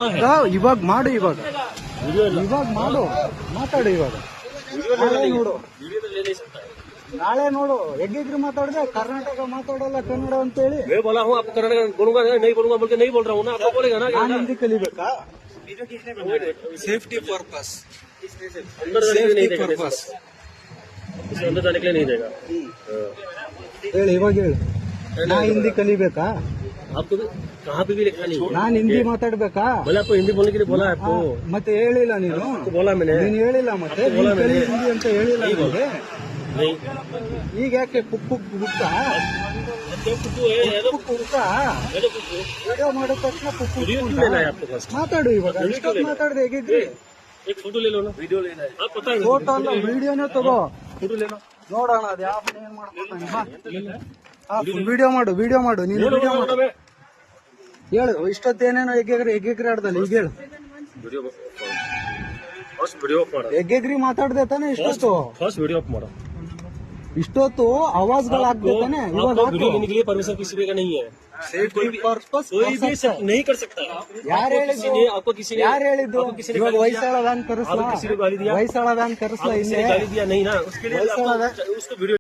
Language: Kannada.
ಇವಾಗ ಮಾಡು, ಇವಾಗ ಮಾಡು, ಮಾತಾಡು ಇವಾಗ. ನಾಳೆ ನೋಡು ಹೆಗ್ಗಿಗ್ರಿ ಮಾತಾಡಿದೆ ಕರ್ನಾಟಕ ಮಾತಾಡಲ್ಲ ಕನ್ನಡ ಅಂತ ಹೇಳಿ. ನಾನು ಹಿಂದಿ ಕಲಿಬೇಕಾ? ಸೇಫ್ಟಿ ಪರ್ಪಸ್ ಹೇಳಿ, ಇವಾಗ ಹೇಳಿ. ನಾ ಹಿಂದಿ ಕಲಿಬೇಕಾ? ನಾನ್ ಹಿಂದಿ ಮಾತಾಡ್ಬೇಕಾ? ಮತ್ತೆ ಹೇಳಿಲ್ಲ ನೀನು ಹೇಳಿಲ್ಲ, ಮತ್ತೆ ಹಿಂದಿ ಅಂತ ಹೇಳಿಲ್ಲ ನಿಮಗೆ. ಈಗ ಯಾಕೆ ಪುಕ್ಕು ಗುಟ್ಟ ವಿಡಿಯೋ ಮಾಡಿದ ತಕ್ಷಣ ಪುಕ್ಕು ಮಾತಾಡು. ಇವಾಗ ಮಾತಾಡ್ದೆ ಹೇಗಿದ್ರಿ? ಫೋಟೋ ಅಲ್ಲ, ವಿಡಿಯೋನೇ ತಗೋ, ನೋಡೋಣ ಅದು ಯಾವ ಏನ್ ಮಾಡ್ಕೊತಾನೆ. ವಿಡಿಯೋ ಮಾಡು ನೀನು, ವಿಡಿಯೋ ಮಾಡು. ಹೇಳು, ಇಷ್ಟೊತ್ತೇನೇನೋ ಹೆಗ್ಗೆಗ್ರಿ ಆಡ್ದಲ್ಲ, ಈಗ ಹೇಳು. ಹೆಗ್ಗೆಗ್ರಿ ಮಾತಾಡ್ದೆ ತಾನೆ ಇಷ್ಟೊತ್ತು? ಇಷ್ಟೊತ್ತು ಆವಾಜ್ಗಳಾಗ್ತಾನೆ. ಇವಾಗ परमिशन किसी का नहीं है, नहीं कर सकता. ಯಾರು ಹೇಳಿದ್ದು? ಇವಾಗ ವಯಸ್ಸಾಳ ವ್ಯಾನ್ ಕರೆಸ್ಲಾ? ವಯಸ್ಸಾಳ ವ್ಯಾನ್ ಕರೆಸ್ಲಾ? ಇಲ್ಲೇ नहीं ना, उसके लिए